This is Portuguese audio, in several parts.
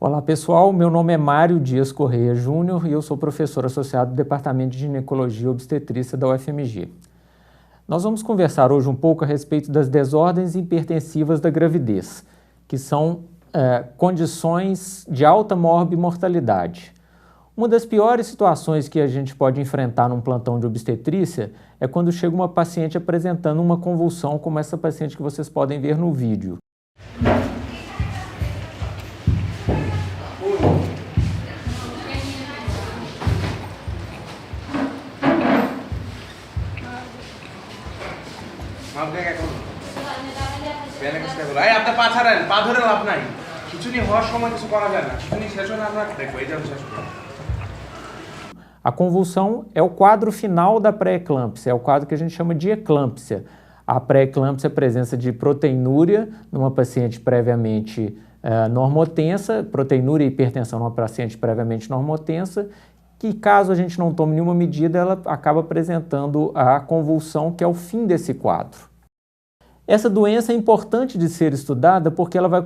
Olá pessoal, meu nome é Mário Dias Correia Júnior e eu sou professor associado do Departamento de Ginecologia e Obstetrícia da UFMG. Nós vamos conversar hoje um pouco a respeito das desordens hipertensivas da gravidez, que são condições de alta morbimortalidade. Uma das piores situações que a gente pode enfrentar num plantão de obstetrícia é quando chega uma paciente apresentando uma convulsão, como essa paciente que vocês podem ver no vídeo. আপনি পা ছাড়েন, পা ধরে লাভ নাই। খিচুনি হওয়ার সময় কিছু করা যায় না। খিচুনি শেষ হলে আমরা দেখবো, এই যে আমি শেষ করব। A convulsão é o quadro final da pré-eclâmpsia, é o quadro que a gente chama de eclâmpsia. A pré-eclâmpsia é a presença de proteinúria numa paciente previamente normotensa, proteinúria e hipertensão numa paciente previamente normotensa, que caso a gente não tome nenhuma medida, ela acaba apresentando a convulsão, que é o fim desse quadro. Essa doença é importante de ser estudada porque ela vai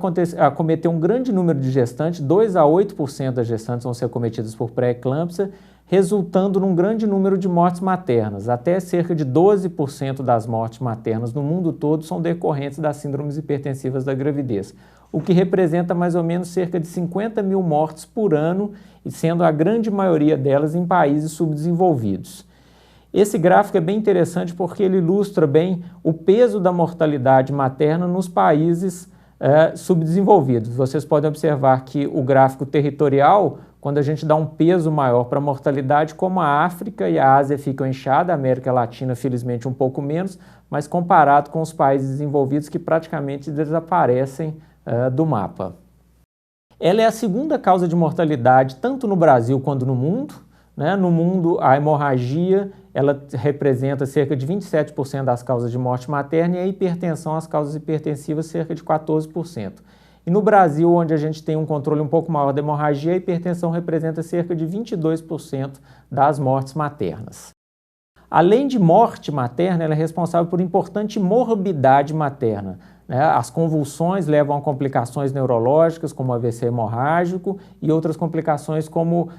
acometer um grande número de gestantes, 2 a 8% das gestantes vão ser acometidas por pré-eclâmpsia, resultando num grande número de mortes maternas. Até cerca de 12% das mortes maternas no mundo todo são decorrentes das síndromes hipertensivas da gravidez, o que representa mais ou menos cerca de 50 mil mortes por ano, e sendo a grande maioria delas em países subdesenvolvidos. Esse gráfico é bem interessante porque ele ilustra bem o peso da mortalidade materna nos países subdesenvolvidos. Vocês podem observar que o gráfico territorial, quando a gente dá um peso maior para a mortalidade, como a África e a Ásia ficam inchadas, a América Latina felizmente um pouco menos, mas comparado com os países desenvolvidos que praticamente desaparecem do mapa. Ela é a segunda causa de mortalidade tanto no Brasil quanto no mundo. No mundo, a hemorragia ela representa cerca de 27% das causas de morte materna e a hipertensão, as causas hipertensivas, cerca de 14%. E no Brasil, onde a gente tem um controle um pouco maior da hemorragia, a hipertensão representa cerca de 22% das mortes maternas. Além de morte materna, ela é responsável por importante morbidade materna. As convulsões levam a complicações neurológicas, como AVC hemorrágico, e outras complicações como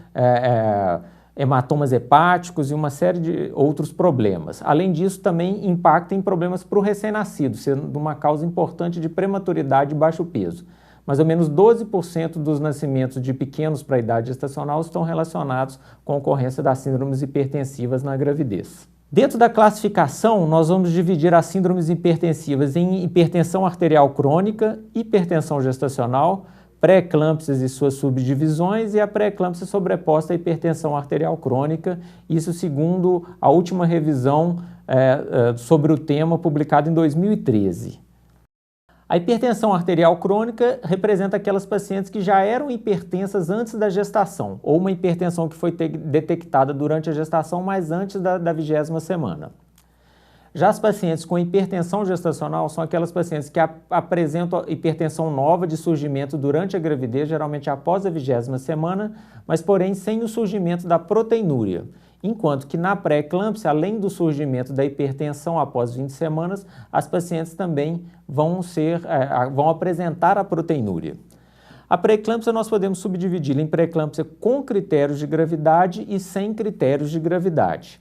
hematomas hepáticos e uma série de outros problemas. Além disso, também impacta em problemas para o recém-nascido, sendo uma causa importante de prematuridade e baixo peso. Mais ou menos 12% dos nascimentos de pequenos para a idade gestacional estão relacionados com a ocorrência das síndromes hipertensivas na gravidez. Dentro da classificação, nós vamos dividir as síndromes hipertensivas em hipertensão arterial crônica, hipertensão gestacional, pré-eclâmpsias e suas subdivisões e a pré-eclâmpsia sobreposta à hipertensão arterial crônica, isso segundo a última revisão sobre o tema publicada em 2013. A hipertensão arterial crônica representa aquelas pacientes que já eram hipertensas antes da gestação, ou uma hipertensão que foi detectada durante a gestação, mas antes da 20ª semana. Já as pacientes com hipertensão gestacional são aquelas pacientes que apresentam hipertensão nova de surgimento durante a gravidez, geralmente após a 20ª semana, mas porém sem o surgimento da proteinúria. Enquanto que na pré-eclâmpsia, além do surgimento da hipertensão após 20 semanas, as pacientes também vão apresentar a proteinúria. A pré-eclâmpsia nós podemos subdividir em pré-eclâmpsia com critérios de gravidade e sem critérios de gravidade.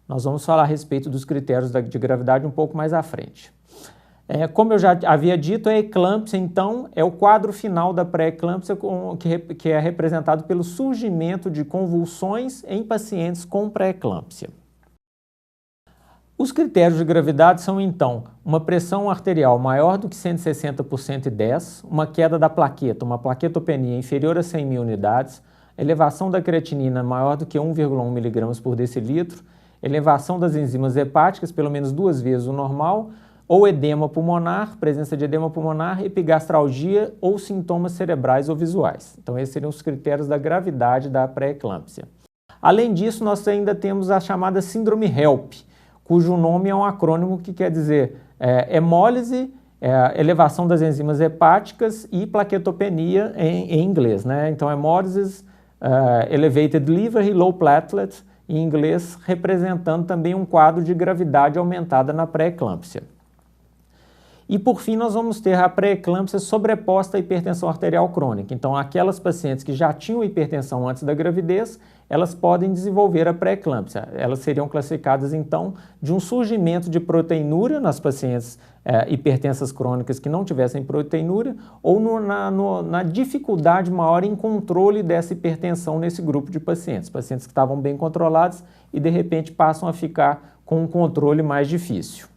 Nós vamos falar a respeito dos critérios de gravidade um pouco mais à frente. Como eu já havia dito, a eclâmpsia, então, é o quadro final da pré-eclâmpsia que é representado pelo surgimento de convulsões em pacientes com pré-eclâmpsia. Os critérios de gravidade são, então, uma pressão arterial maior do que 160 por 110, uma queda da plaqueta, uma plaquetopenia inferior a 100 mil unidades, elevação da creatinina maior do que 1,1 mg por decilitro, elevação das enzimas hepáticas pelo menos 2 vezes o normal, ou edema pulmonar, presença de edema pulmonar, epigastralgia ou sintomas cerebrais ou visuais. Então esses seriam os critérios da gravidade da pré-eclâmpsia. Além disso, nós ainda temos a chamada síndrome HELP, cujo nome é um acrônimo que quer dizer hemólise, elevação das enzimas hepáticas e plaquetopenia em inglês. Então hemólisis, elevated liver e low platelets, em inglês, representando também um quadro de gravidade aumentada na pré-eclâmpsia. E, por fim, nós vamos ter a pré-eclâmpsia sobreposta à hipertensão arterial crônica. Então, aquelas pacientes que já tinham hipertensão antes da gravidez, elas podem desenvolver a pré-eclâmpsia. Elas seriam classificadas, então, de um surgimento de proteinúria nas pacientes hipertensas crônicas que não tivessem proteinúria ou na dificuldade maior em controle dessa hipertensão nesse grupo de pacientes. Pacientes que estavam bem controlados e, de repente, passam a ficar com um controle mais difícil.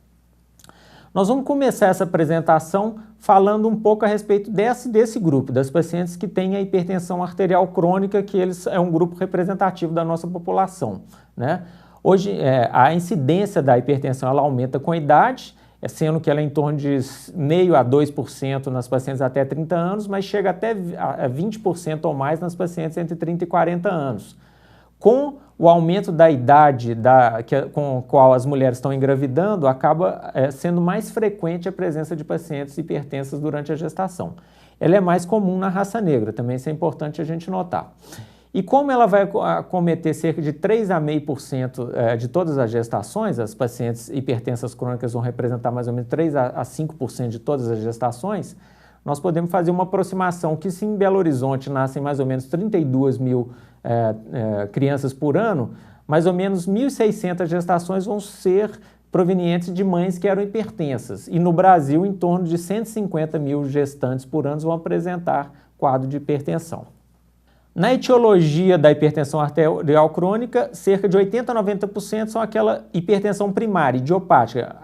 Nós vamos começar essa apresentação falando um pouco a respeito desse grupo, das pacientes que têm a hipertensão arterial crônica, que eles é um grupo representativo da nossa população, né? Hoje, a incidência da hipertensão ela aumenta com a idade, sendo que ela é em torno de 0,5% a 2% nas pacientes até 30 anos, mas chega até a 20% ou mais nas pacientes entre 30 e 40 anos. Com o aumento da idade com a qual as mulheres estão engravidando, acaba sendo mais frequente a presença de pacientes hipertensas durante a gestação. Ela é mais comum na raça negra, também isso é importante a gente notar. E como ela vai acometer cerca de 3 a 0,5% de todas as gestações, as pacientes hipertensas crônicas vão representar mais ou menos 3 a 5% de todas as gestações, nós podemos fazer uma aproximação que se em Belo Horizonte nascem mais ou menos 32 mil crianças por ano, mais ou menos 1.600 gestações vão ser provenientes de mães que eram hipertensas. E no Brasil, em torno de 150 mil gestantes por ano vão apresentar quadro de hipertensão. Na etiologia da hipertensão arterial crônica, cerca de 80 a 90% são aquela hipertensão primária, idiopática,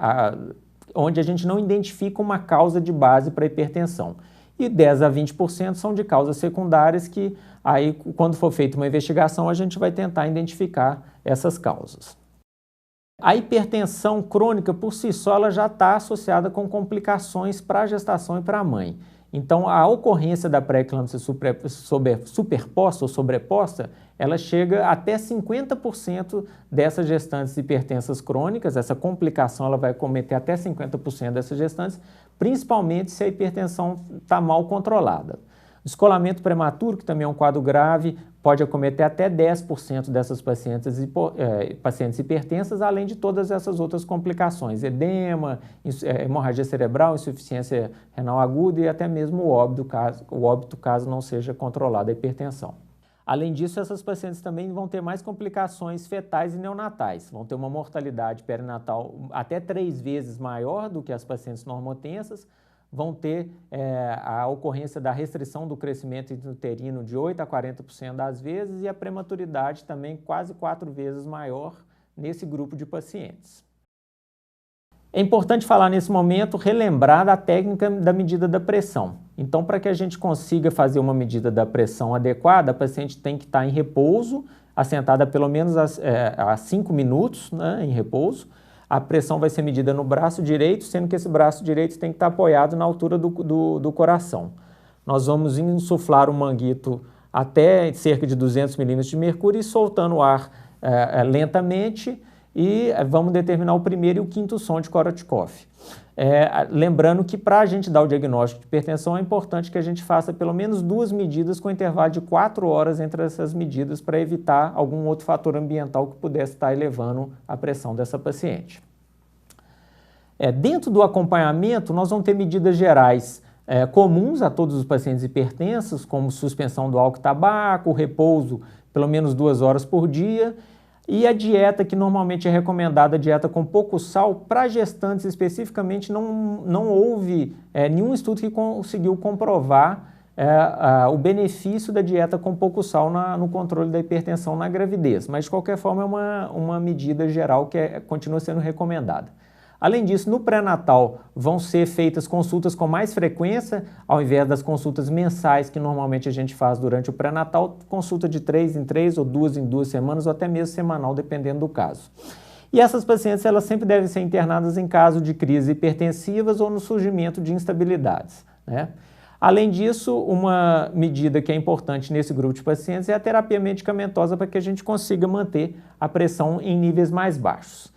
onde a gente não identifica uma causa de base para a hipertensão. E 10 a 20% são de causas secundárias que, aí, quando for feita uma investigação, a gente vai tentar identificar essas causas. A hipertensão crônica, por si só, ela já está associada com complicações para a gestação e para a mãe. Então, a ocorrência da pré-eclâmpsia superposta ou sobreposta, ela chega até 50% dessas gestantes hipertensas crônicas. Essa complicação ela vai acometer até 50% dessas gestantes, principalmente se a hipertensão está mal controlada. Descolamento prematuro, que também é um quadro grave, pode acometer até 10% dessas pacientes hipertensas, além de todas essas outras complicações, edema, hemorragia cerebral, insuficiência renal aguda e até mesmo o óbito caso não seja controlada a hipertensão. Além disso, essas pacientes também vão ter mais complicações fetais e neonatais, vão ter uma mortalidade perinatal até 3 vezes maior do que as pacientes normotensas, vão ter a ocorrência da restrição do crescimento intrauterino de 8 a 40% das vezes e a prematuridade também quase 4 vezes maior nesse grupo de pacientes. É importante falar nesse momento, relembrar da técnica da medida da pressão. Então, para que a gente consiga fazer uma medida da pressão adequada, a paciente tem que estar em repouso, assentada pelo menos a 5 minutos, né, em repouso. A pressão vai ser medida no braço direito, sendo que esse braço direito tem que estar apoiado na altura do coração. Nós vamos insuflar o manguito até cerca de 200 milímetros de mercúrio e soltando o ar lentamente e vamos determinar o primeiro e o quinto som de Korotchkov. Lembrando que para a gente dar o diagnóstico de hipertensão é importante que a gente faça pelo menos 2 medidas com intervalo de 4 horas entre essas medidas para evitar algum outro fator ambiental que pudesse estar elevando a pressão dessa paciente. Dentro do acompanhamento, nós vamos ter medidas gerais comuns a todos os pacientes hipertensos, como suspensão do álcool e tabaco, repouso pelo menos 2 horas por dia, e a dieta que normalmente é recomendada, a dieta com pouco sal, para gestantes especificamente não houve nenhum estudo que conseguiu comprovar o benefício da dieta com pouco sal no controle da hipertensão na gravidez, mas de qualquer forma é uma medida geral que continua sendo recomendada. Além disso, no pré-natal vão ser feitas consultas com mais frequência, ao invés das consultas mensais que normalmente a gente faz durante o pré-natal, consulta de 3 em 3 ou 2 em 2 semanas ou até mesmo semanal, dependendo do caso. E essas pacientes elas sempre devem ser internadas em caso de crises hipertensivas ou no surgimento de instabilidades, né? Além disso, uma medida que é importante nesse grupo de pacientes é a terapia medicamentosa para que a gente consiga manter a pressão em níveis mais baixos.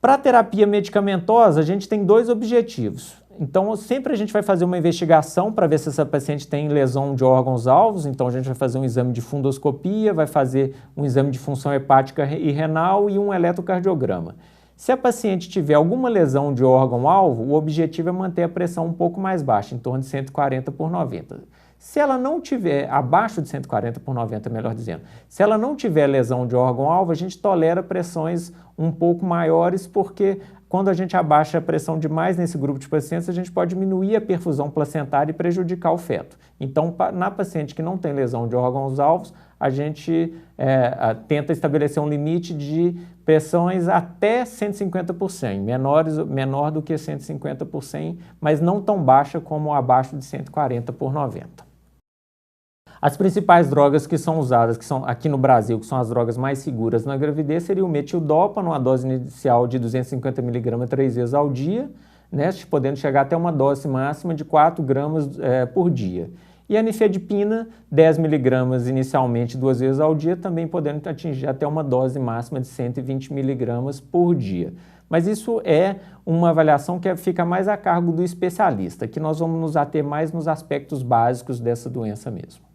Para a terapia medicamentosa, a gente tem 2 objetivos. Então, sempre a gente vai fazer uma investigação para ver se essa paciente tem lesão de órgãos-alvos. Então, a gente vai fazer um exame de fundoscopia, vai fazer um exame de função hepática e renal e um eletrocardiograma. Se a paciente tiver alguma lesão de órgão-alvo, o objetivo é manter a pressão um pouco mais baixa, em torno de 140 por 90. Se ela não tiver, abaixo de 140 por 90, melhor dizendo, se ela não tiver lesão de órgão-alvo, a gente tolera pressões um pouco maiores, porque quando a gente abaixa a pressão demais nesse grupo de pacientes, a gente pode diminuir a perfusão placentária e prejudicar o feto. Então, na paciente que não tem lesão de órgãos-alvos, a gente tenta estabelecer um limite de pressões até 150 por 100, menor do que 150 por 100, mas não tão baixa como abaixo de 140 por 90. As principais drogas que são usadas, que são aqui no Brasil, que são as drogas mais seguras na gravidez, seria o metildopa, numa dose inicial de 250 mg 3 vezes ao dia, né, podendo chegar até uma dose máxima de 4 gramas por dia. E a nifedipina, 10 mg inicialmente 2 vezes ao dia, também podendo atingir até uma dose máxima de 120 mg por dia. Mas isso é uma avaliação que fica mais a cargo do especialista, que nós vamos nos ater mais nos aspectos básicos dessa doença mesmo.